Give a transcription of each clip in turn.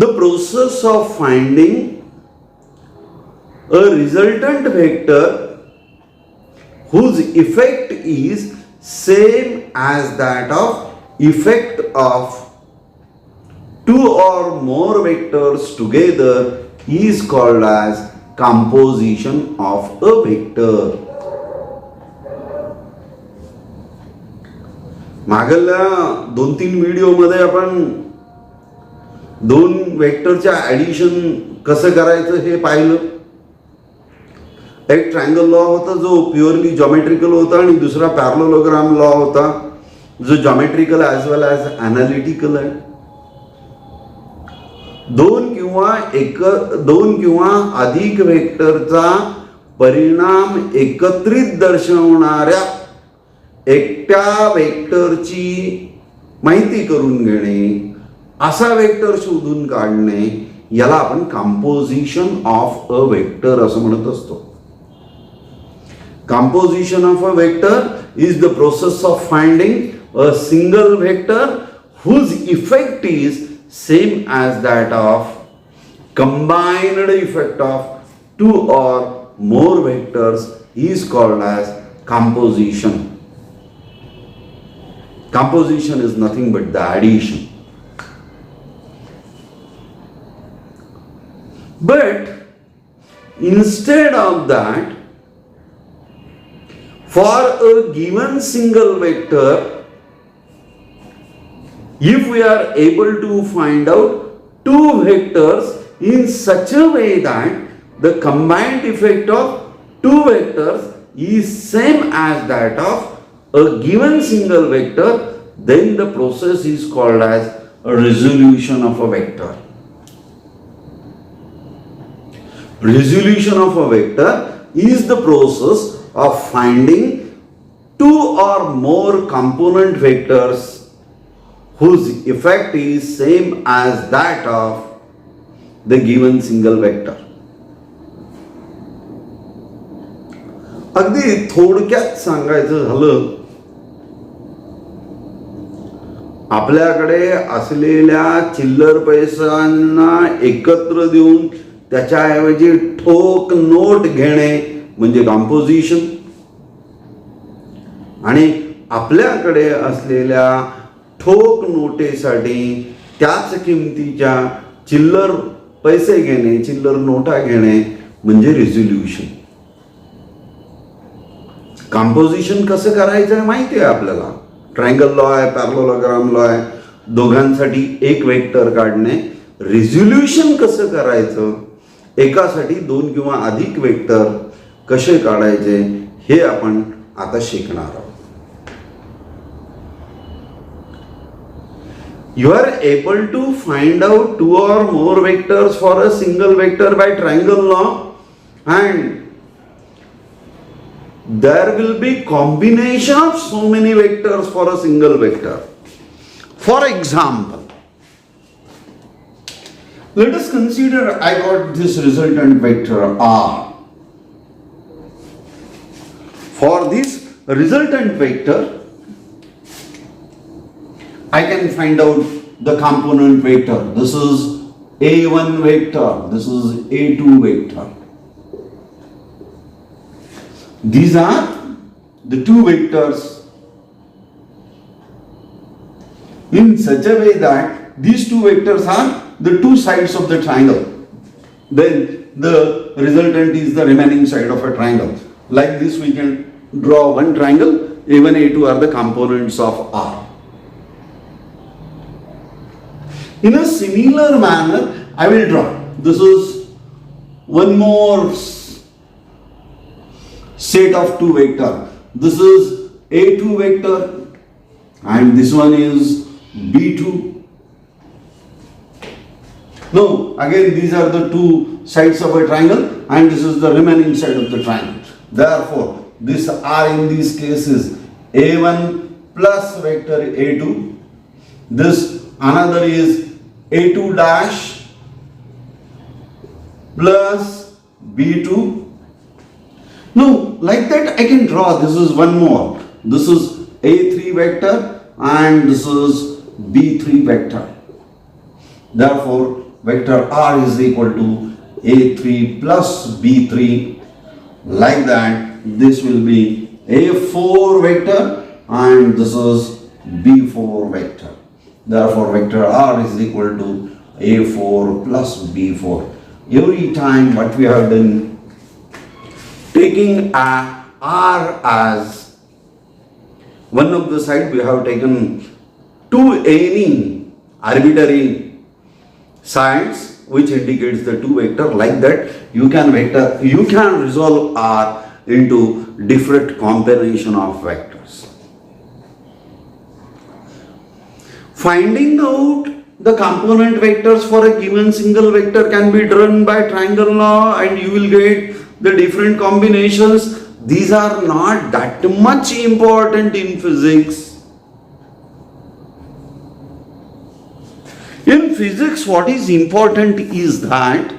The process of finding a resultant vector whose effect is same as that of effect of two or more vectors together is called as composition of a vector. मागल्या 2-3 व्हिडिओमध्ये आपण दोन वेक्टरच्या addition कसं करायचं हे पाहिलं. एक triangle law होता जो प्युअरली जॉमेट्रिकल होता आणि दुसरा पॅरलोग्राम लॉ होता जो geometrical as well as analytical आहे. दोन किंवा अधिक वेक्टरचा परिणाम एकत्रित दर्शवणाऱ्या एकट्या वेक्टरची माहिती करून घेणे, असा वेक्टर शोधून काढणे, याला आपण कंपोजिशन ऑफ अ वेक्टर असं म्हणत असतो. Composition of a vector is the process of finding a single vector whose effect is same as that of combined effect of two or more vectors is called as composition. Composition is nothing but the addition. But instead of that, for a given single vector, if we are able to find out two vectors in such a way that the combined effect of two vectors is same as that of a given single vector, then the process is called as a resolution of a vector. Resolution of a vector is the process of finding two or more component vectors whose effect is same as that of the given single vector. अगदी थोडक्यात सांगायचं झालं, आपल्याकडे असलेल्या चिल्लर पैशांना एकत्र देऊन त्याच्याऐवजी ठोक नोट घेणे म्हणजे कंपोजिशन, आणि आपल्याकडे असलेल्या ठोक नोटेसाठी त्याच किमतीच्या चिल्लर पैसे घेणे, चिल्लर नोटा घेणे म्हणजे रिझोल्युशन. कंपोजिशन कसं करायचं आहे माहिती आहे आपल्याला. ट्रायंगल लॉ आहे, पॅरलोग्राम लॉ आहे, दोघांसाठी एक वेक्टर काढणे. रिझोल्युशन कसं करायचं, एकासाठी दोन किंवा अधिक वेक्टर कसे काढायचे हे आपण आता शिकणार आहोत. You are able to find out two or more vectors for a single vector by triangle law, and there will be combination of so many vectors for a single vector. For example, let us consider I got this resultant vector R. For this resultant vector, I can find out the component vector. This is A1 vector, this is A2 vector. These are the two vectors in such a way that these two vectors are the two sides of the triangle. Then the resultant is the remaining side of a triangle. Like this we can draw one triangle. A1, A2 are the components of R. In a similar manner, I will draw. This is one more set of two vector. This is A2 vector and this one is B2. No, again these are the two sides of a triangle and this is the remaining side of the triangle. Therefore, this R in this case is A1 plus vector A2. This another is A2 dash plus B2. No, like that I can draw. This is one more. This is A3 vector and this is B3 vector. Therefore, vector R is equal to A3 plus B3. Like that, this will be A4 vector and this is B4 vector. Therefore, vector R is equal to A4 plus B4. Every time what we have done, taking a R as one of the side, we have taken two any arbitrary sides which indicates the two vector. Like that, you can resolve R into different combination of vectors. Finding out the component vectors for a given single vector can be done by triangle law, and you will get the different combinations. These are not that much important in physics. In physics, what is important is that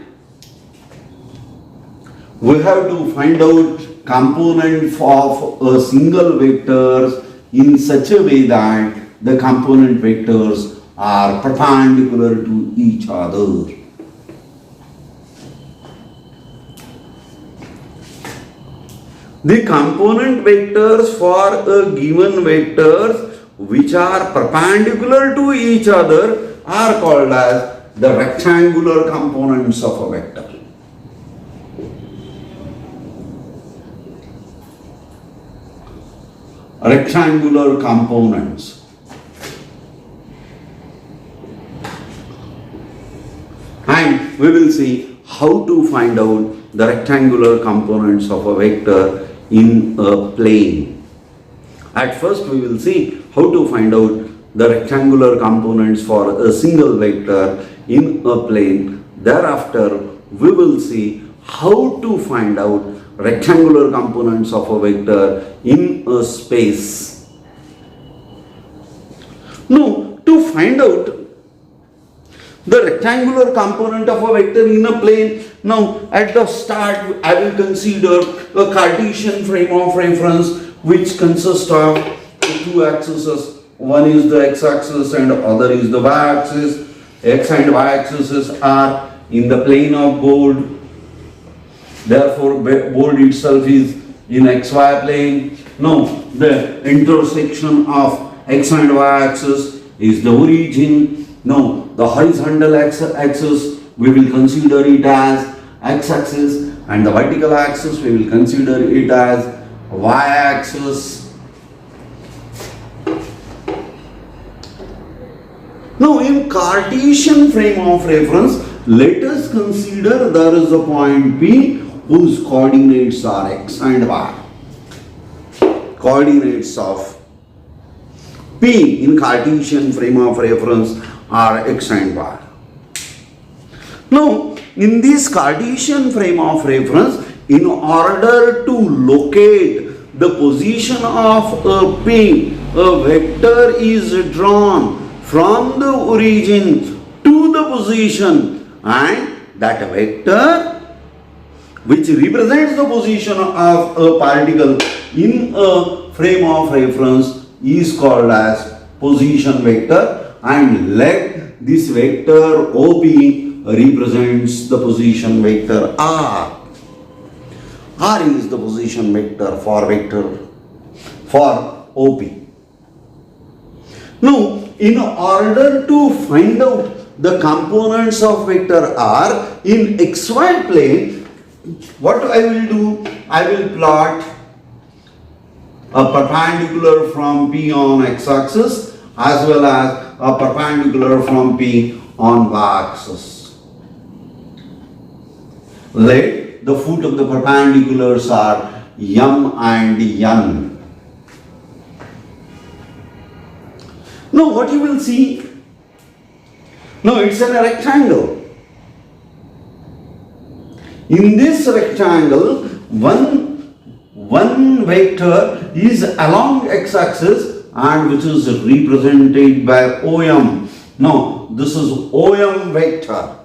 we have to find out component of a single vectors in such a way that the component vectors are perpendicular to each other. The component vectors for a given vectors which are perpendicular to each other are called as the rectangular components of a vector. Rectangular components. And we will see how to find out the rectangular components of a vector in a plane. At first we will see how to find out the rectangular components for a single vector in a plane. Thereafter we will see how to find out rectangular components of a vector in a space. Now, to find out the rectangular component of a vector in a plane, now at the start I will consider a Cartesian frame of reference which consists of two axes. One is the x-axis and other is the y-axis. X and y-axis are in the plane of board. Therefore, board itself is in xy plane. Now, the intersection of x and y-axis is the origin. Now, the horizontal axis we will consider it as x-axis, and the vertical axis we will consider it as y-axis. Now, in Cartesian frame of reference, let us consider there is a point P whose coordinates are x and y. Coordinates of P in Cartesian frame of reference are x and y. Now, in this Cartesian frame of reference, in order to locate the position of a P, a vector is drawn from the origin to the position, and that vector which represents the position of a particle in a frame of reference is called as position vector, and let this vector OP represents the position vector R. R is the position vector for OP. Now, in order to find out the components of vector R in xy plane, what I will do? I will plot a perpendicular from P on x-axis as well as a perpendicular from P on y-axis. Let the foot of the perpendiculars are M and N. Now what you will see? Now it's a rectangle. In this rectangle, one vector is along x-axis and which is represented by OM. Now this is OM vector.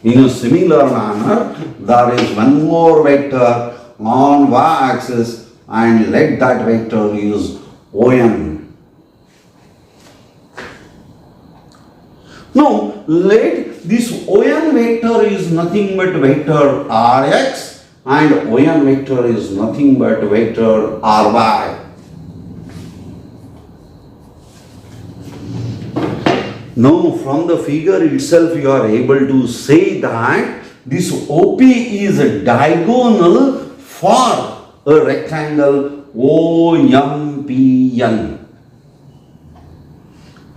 In a similar manner, there is one more vector on y-axis, and let that vector is ON. Now, let this ON vector is nothing but vector Rx and ON vector is nothing but vector Ry. Now from the figure itself you are able to say that this OP is diagonal for a rectangle OMPN.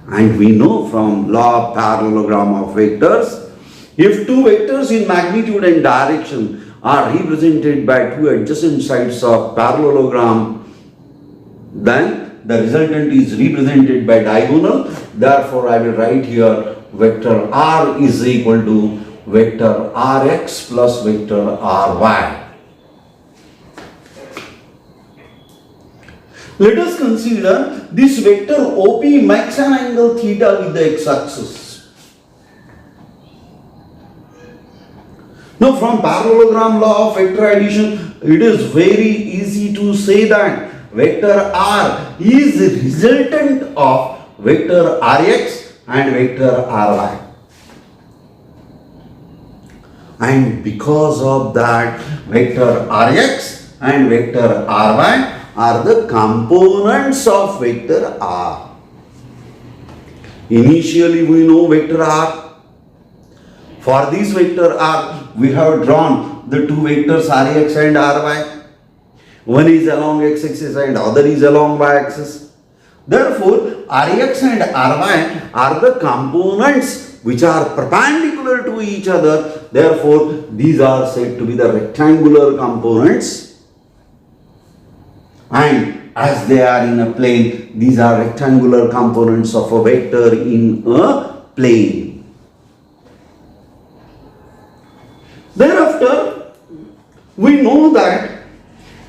And we know from law of parallelogram of vectors, if two vectors in magnitude and direction are represented by two adjacent sides of parallelogram, then the resultant is represented by diagonal. Therefore, I will write here vector R is equal to vector Rx plus vector Ry. Let us consider this vector OP makes an angle theta with the x-axis. Now from parallelogram law of vector addition, it is very easy to say that vector R is the resultant of vector Rx and vector Ry. And because of that, vector Rx and vector Ry are the components of vector R. Initially we know vector R. For this vector R, we have drawn the two vectors Rx and Ry. One is along x-axis and other is along y-axis. Therefore, Rx and Ry are the components which are perpendicular to each other. Therefore, these are said to be the rectangular components. And as they are in a plane, these are rectangular components of a vector in a plane. Thereafter, we know that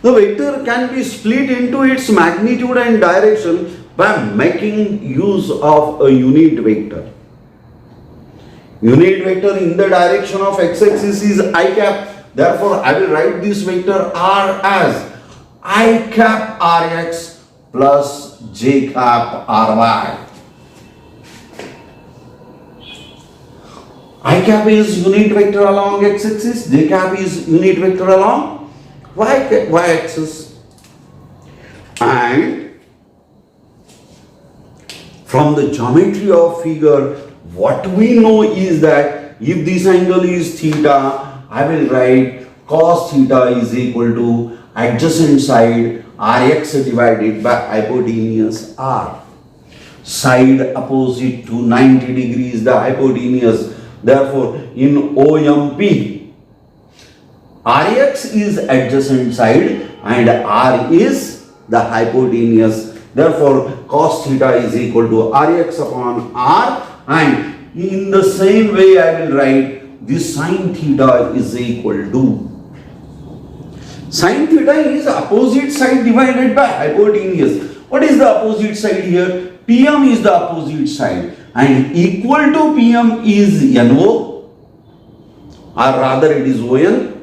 the vector can be split into its magnitude and direction by making use of a unit vector. Unit vector in the direction of x-axis is I cap. Therefore, I will write this vector R as I cap Rx plus j cap Ry. I cap is unit vector along x-axis, j cap is unit vector along y-axis. And from the geometry of figure, what we know is that if this angle is theta, I will write cos theta is equal to adjacent side Rx divided by hypotenuse R. Side opposite to 90 degrees the hypotenuse. Therefore, in OMP, Rx is adjacent side and R is the hypotenuse. Therefore, cos theta is equal to Rx upon R, and in the same way I will write this sin theta is equal to. Sin theta is opposite side divided by hypotenuse. What is the opposite side here? PM is the opposite side and equal to PM is NO, or rather it is ON,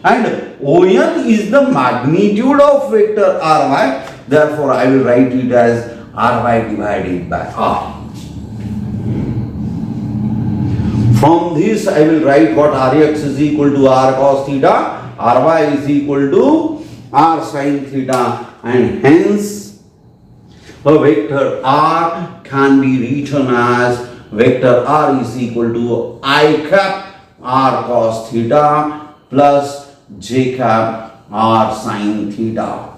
and ON is the magnitude of vector Ry. Therefore, I will write it as Ry divided by R. From this, I will write what Rx is equal to R cos theta, Ry is equal to R sin theta, and hence a vector R can be written as vector R is equal to I cap R cos theta plus j cap R sin theta.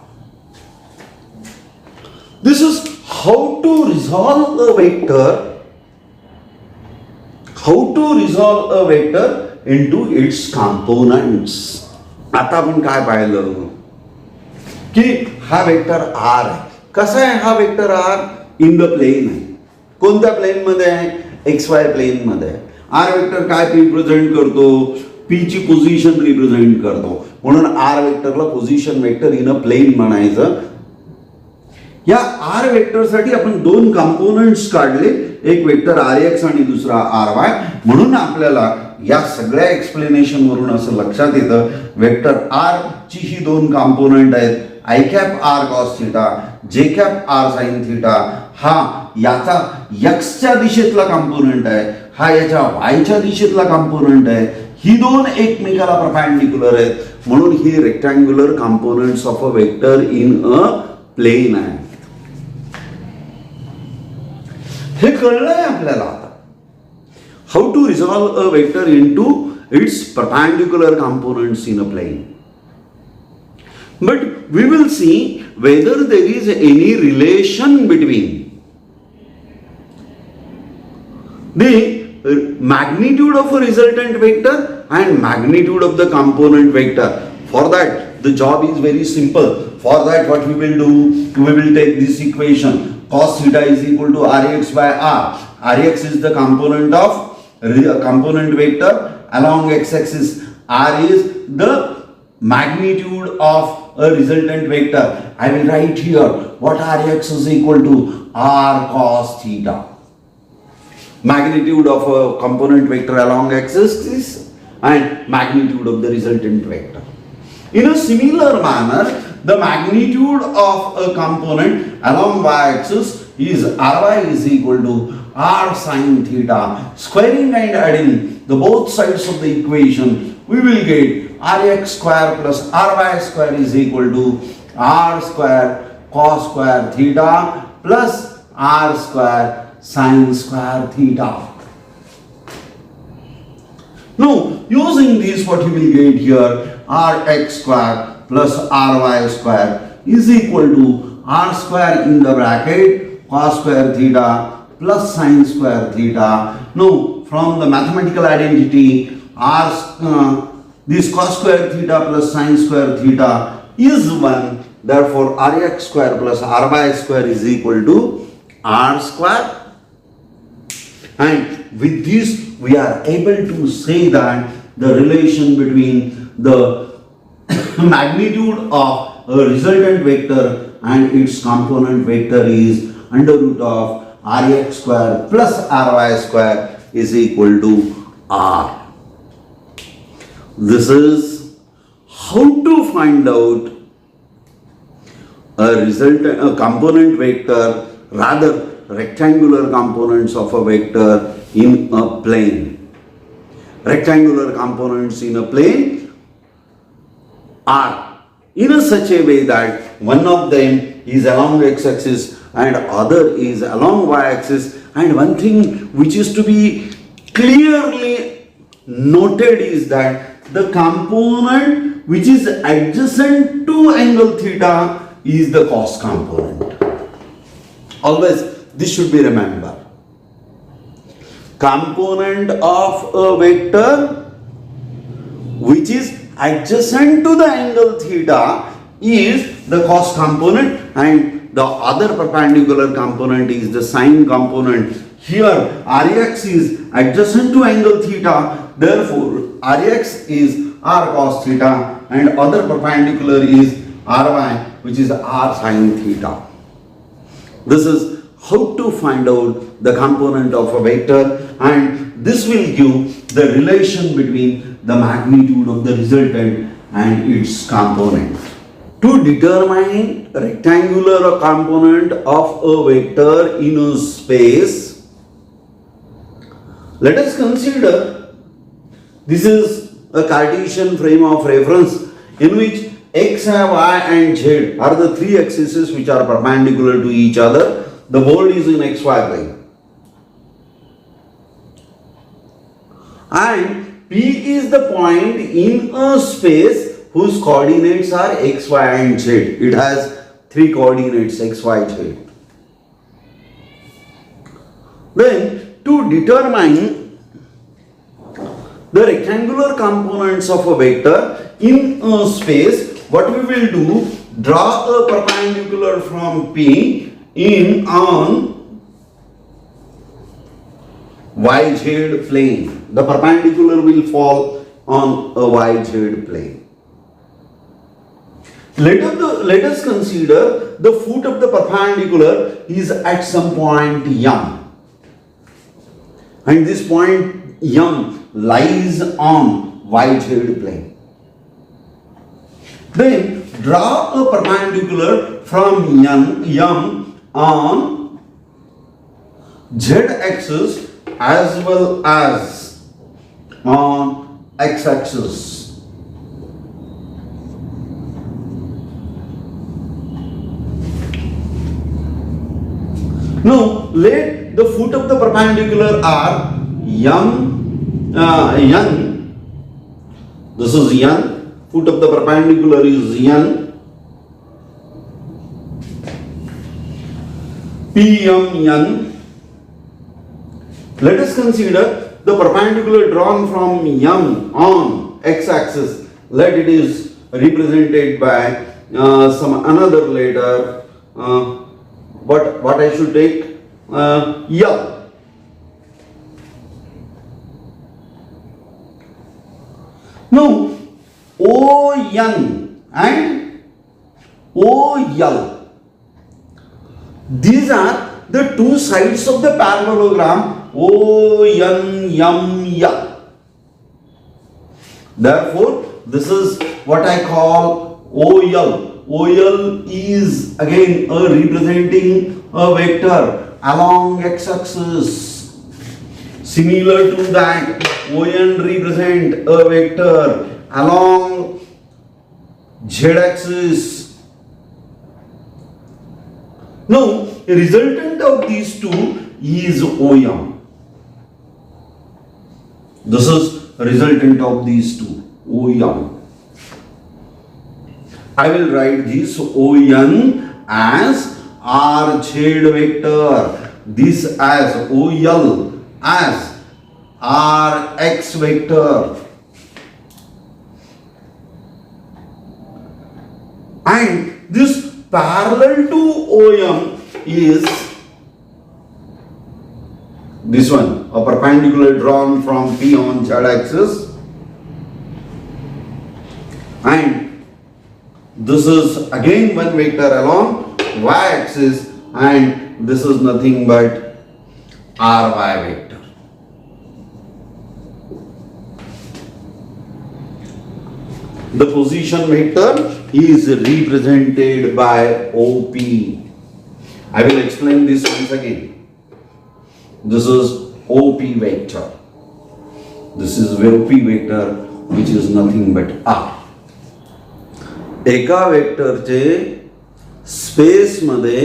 This is how to resolve a vector. How to resolve a vector into its components. आता आपण काय पाहिलं की हा vector are आहे. कसा आहे हा vector R? In the plane आहे. कोणत्या प्लेन मध्ये आहे? एक्स वाय प्लेन मध्ये आहे. आर वेक्टर काय रिप्रेझेंट करतो? पी ची पोझिशन रिप्रेझेंट करतो. म्हणून आर वेक्टरला position vector in a plane म्हणायचं. या आर वेक्टर साठी आपण दोन कंपोनेंट्स काढले, एक वेक्टर आर एक्स आणि दुसरा आर वाय. म्हणून आपल्याला या सगळ्या एक्सप्लेनेशन वरून असं लक्षात येतं वेक्टर आर ची ही दोन कंपोनेंट आहेत, I cap R cos theta, J cap R sine theta. हा याचा एक्सच्या दिशेतला कंपोनेंट आहे, हा याच्या वायच्या दिशेतला कंपोनंट आहे. ही दोन एकमेकाला परपेंडिक्युलर आहेत म्हणून ही rectangular components of a vector in a plane आहे. हे कळलंय आपल्याला आता. How to resolve a vector into its perpendicular components in a plane. But we will see whether there is any relation between the magnitude of a resultant vector and magnitude of the component vector. For that, the job is very simple. For that, what we will do, we will take this equation. Cos theta is equal to Rx by R. Rx is the component of component vector along x-axis. R is the magnitude of a resultant vector. I will write here what Rx is equal to R cos theta. Magnitude of a component vector along x-axis and magnitude of the resultant vector. In a similar manner, the magnitude of a component along y-axis is Ry is equal to R sin theta. Squaring and adding the both sides of the equation, we will get Rx square plus Ry square is equal to R square cos square theta plus R square sin square theta. Now, using this, what you will get here, Rx square plus Ry square is equal to R square in the bracket cos square theta plus sin square theta. Now, from the mathematical identity, this cos square theta plus sin square theta is 1. Therefore, Rx square plus Ry square is equal to R square. And with this, we are able to say that the relation between the magnitude of a resultant vector and its component vector is under root of Rx square plus Ry square is equal to R. This is how to find out a component vector, rather rectangular components of a vector in a plane. Rectangular components in a plane are in a such a way that one of them is along x-axis and other is along y-axis, and one thing which is to be clearly noted is that the component which is adjacent to angle theta is the cos component. Always this should be remembered. Component of a vector which is adjacent to the angle theta is the cos component, and the other perpendicular component is the sine component. Here Rx is adjacent to angle theta, therefore Rx is R cos theta, and other perpendicular is Ry, which is R sin theta. This is how to find out the component of a vector, and this will give the relation between the magnitude of the resultant and its component. To determine rectangular component of a vector in a space, let us consider this is a Cartesian frame of reference in which x, y and z are the three axes which are perpendicular to each other. The board is in xy plane. And P is the point in a space whose coordinates are x, y and z. It has three coordinates x, y, z. Then to determine the rectangular components of a vector in a space, what we will do, draw a perpendicular from P in on YZ plane. The perpendicular will fall on a YZ plane. Let us consider the foot of the perpendicular is at some point M, and this point M lies on YZ plane. Then draw a perpendicular from M on Z axis as well as on x-axis. Now let the foot of the perpendicular are n. This is n. Foot of the perpendicular is n. Pm. Let us consider the perpendicular drawn from m on x-axis. Let it is represented by some another letter. What I should take? L. Now, ON and OL. These are the two sides of the parallelogram ONML. Therefore, this is what I call OL. OL is again representing a vector along x-axis. Similar to that, ON represent a vector along z-axis. Now, a resultant of these two is OM. This is a resultant of these two, OM. I will write this ON as RZ vector, this as OL as RX vector, and this parallel to OM is this one, a perpendicular drawn from P on Z axis, and this is again one vector along y axis, and this is nothing but ry vector. The position vector is represented by OP. I will explain this once again. This is OP vector. This is OP vector, which is nothing but R. एका वेक्टरचे space मध्ये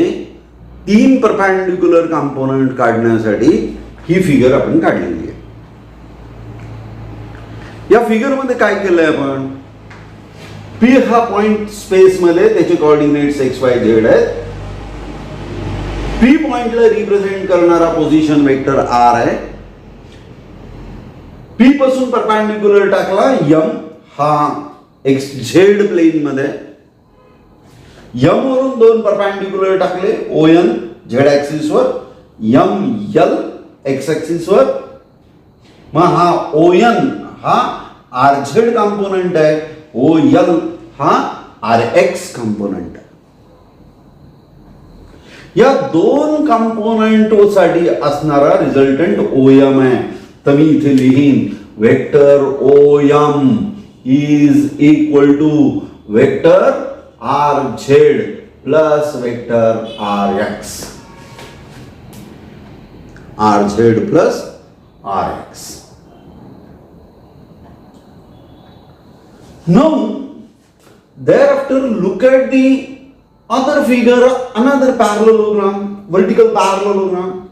तीन perpendicular component काढण्यासाठी ही figure आपण काढलेली आहे. या figure मध्ये काय केलंय आपण? P हा पॉइंट स्पेस मध्ये त्याचे कोऑर्डिनेट्स x y z आहेत. P पॉइंटला रिप्रेझेंट करणारा पोझिशन वेक्टर r आहे. P पासून परपेंडिक्युलर टाकला m हा x z प्लेन मध्ये, m वरून दोन परपेंडिक्युलर टाकले ON z ऍक्सिस वर, m l x ऍक्सिस वर. मग हा ON हा RZ कंपोनेंट आहे, OL हा RX कंपोनेंट आहे. या दोन कंपोनेंट साठी असणारा रिझल्टंट OM आहे. तर मी इथे लिहीन vector OM is equal to vector RZ plus vector RX. RZ plus RX. Now, thereafter look at the other figure, another parallelogram, vertical parallelogram.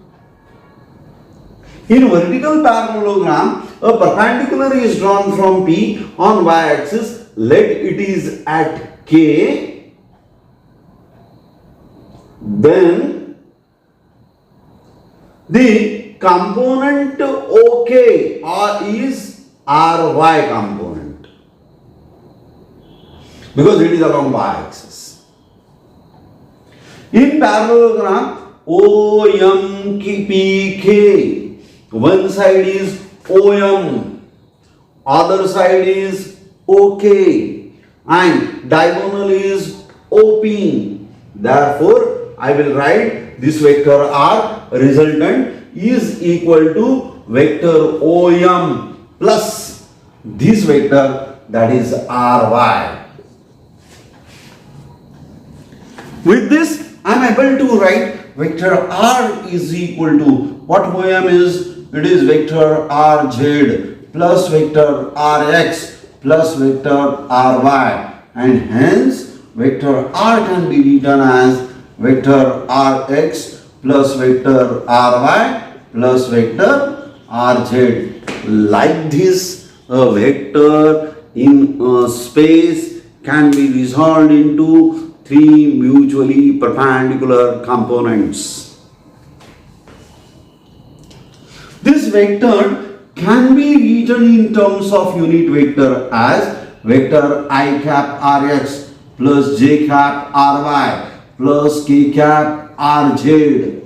In vertical parallelogram, a perpendicular is drawn from P on y-axis. Let it is at K. Then the component OK is RY component, because it is along y-axis. In parallelogram OMPK, one side is OM, other side is OK, and diagonal is OP. Therefore, I will write this vector R resultant is equal to vector OM plus this vector, that is RY. With this, I am able to write vector R is equal to what OM is it is vector rz plus vector rx plus vector ry, and hence vector r can be written as vector rx plus vector ry plus vector rz. Like this, a vector in space can be resolved into three mutually perpendicular components. This vector can be written in terms of unit vector as vector I cap rx plus j cap ry plus k cap rz.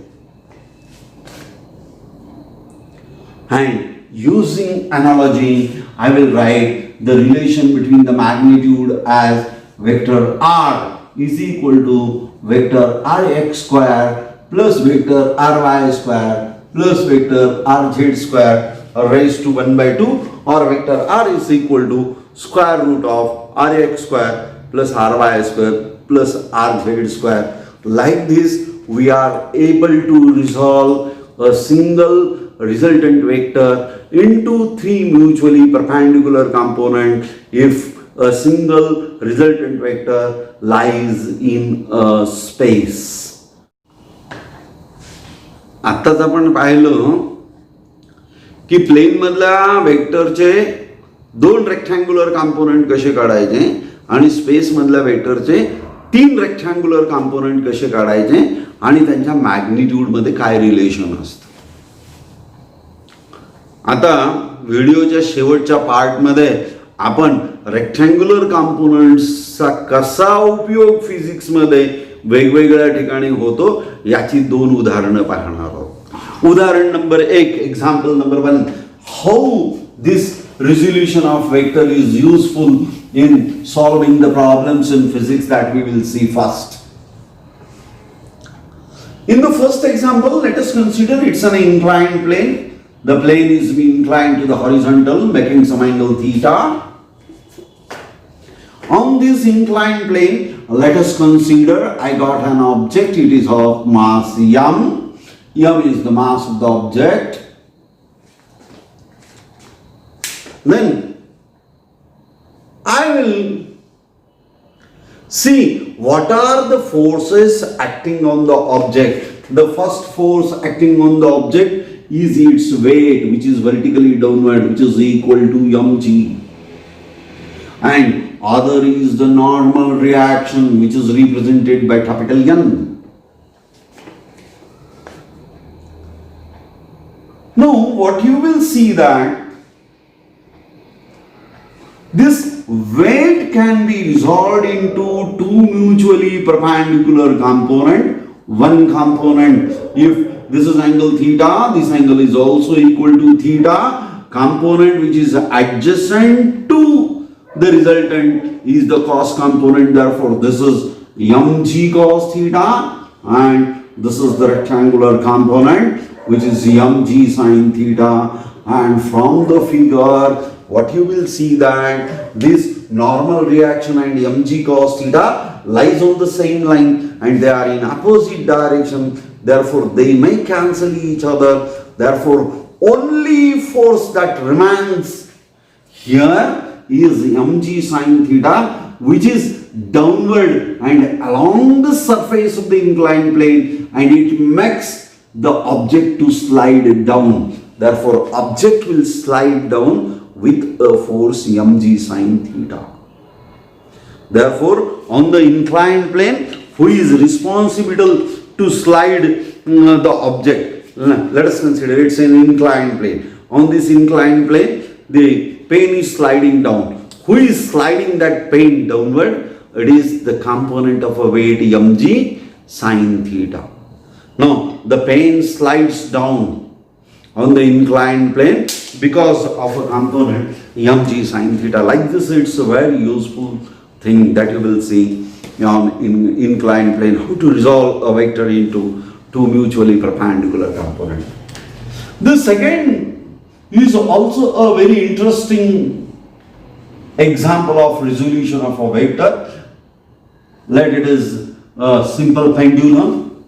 And using analogy, I will write the relation between the magnitude as vector r is equal to vector rx square plus vector ry square plus vector rz square raised to 1 by 2, or vector r is equal to square root of rx square plus ry square plus rz square. Like this, we are able to resolve a single resultant vector into three mutually perpendicular components if a single resultant vector lies in a space. आत्ताच आपण पाहिलं की plane मधल्या वेक्टरचे दोन rectangular component कसे काढायचे आणि space मधल्या वेक्टरचे तीन रेक्टँग्युलर कंपोनेंट कसे काढायचे आणि त्यांच्या मॅग्निट्यूड मध्ये काय रिलेशन असतं. आता व्हिडिओच्या शेवटच्या पार्टमध्ये आपण रेक्टँग्युलर कंपोनेंट्सचा कसा उपयोग फिजिक्समध्ये वेगवेगळ्या ठिकाणी होतो याची दोन उदाहरणं पाहणार आहोत. उदाहरण number 1, example number 1, how this resolution of vector is useful in solving the problems in physics that we will see first. In the first example, let us consider it's an inclined plane. The plane is inclined to the horizontal, making some angle theta. On this inclined plane, let us consider I got an object. It is of mass m. M is the mass of the object. Then I will see what are the forces acting on the object. The first force acting on the object is its weight, which is vertically downward, which is equal to mg. And other is the normal reaction, which is represented by capital N. Now what you will see that this weight can be resolved into two mutually perpendicular components. One component, if this is angle theta, this angle is also equal to theta. Component which is adjacent to the resultant is the cos component. Therefore, this is mg cos theta, and this is the rectangular component which is mg sin theta. And from the figure, what you will see that this normal reaction and mg cos theta lies on the same line and they are in opposite direction. Therefore, they may cancel each other. Therefore, only force that remains here is mg sin theta, which is downward and along the surface of the inclined plane, and it makes the object to slide down. Therefore, object will slide down with a force mg sin theta. Therefore, on the inclined plane, who is responsible to slide the object? Let us consider it's an inclined plane. On this inclined plane, the plane is sliding down. Who is sliding that plane downward? It is the component of a weight mg sin theta. Now, the plane slides down on the inclined plane because of a component mg sin theta. Like this, it's a very useful thing that you will see on in inclined plane, how to resolve a vector into two mutually perpendicular components. The second is also a very interesting example of resolution of a vector. Let it is a simple pendulum.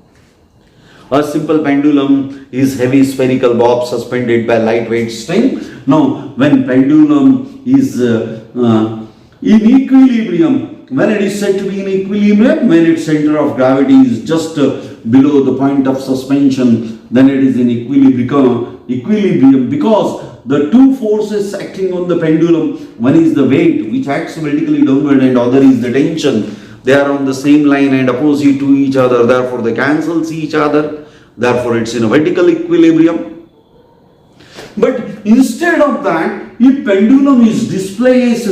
A simple pendulum is heavy spherical bob suspended by lightweight string. Now, when pendulum is in equilibrium, when it is said to be in equilibrium, when its center of gravity is just below the point of suspension, then it is in equilibrium because the two forces acting on the pendulum, one is the weight which acts vertically downward and other is the tension. They are on the same line and opposite to each other, therefore they cancel each other, therefore it's in a vertical equilibrium. But instead of that, if pendulum is displaced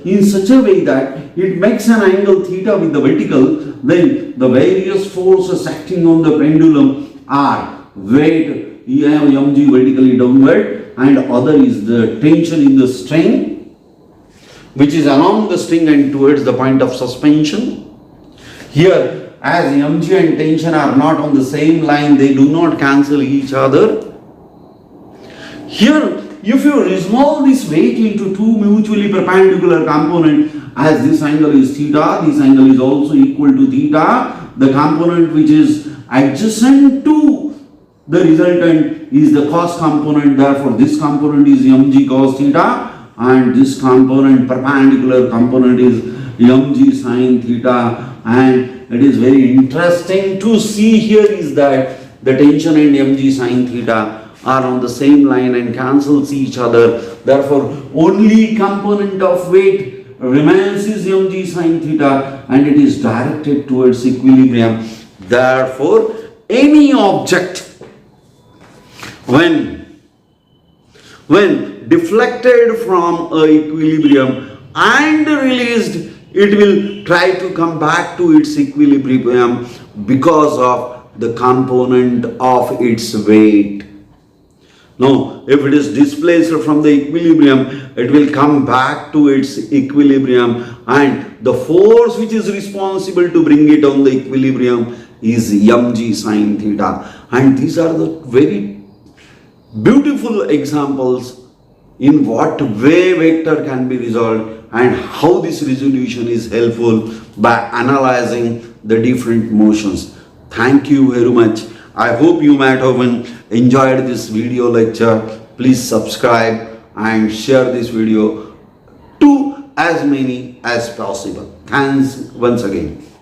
in such a way that it makes an angle theta with the vertical, then the various forces acting on the pendulum are weight mg vertically downward and other is the tension in the string which is along the string and towards the point of suspension. Here, as mg and tension are not on the same line, they do not cancel each other. Here, if you resolve this weight into two mutually perpendicular components, as this angle is theta, this angle is also equal to theta, the component which is adjacent to the resultant is the cos component, therefore this component is mg cos theta and this component, perpendicular component, is mg sin theta. And it is very interesting to see here is that the tension and mg sin theta are on the same line and cancels each other, therefore only component of weight remains is mg sin theta and it is directed towards equilibrium. Therefore any object when deflected from a equilibrium and released, it will try to come back to its equilibrium because of the component of its weight. Now, if it is displaced from the equilibrium, it will come back to its equilibrium and the force which is responsible to bring it on the equilibrium is mg sin theta. And these are the very beautiful examples in what way vector can be resolved and how this resolution is helpful by analyzing the different motions. Thank you very much. I hope you might have enjoyed this video lecture. Please subscribe and share this video to as many as possible. Thanks once again.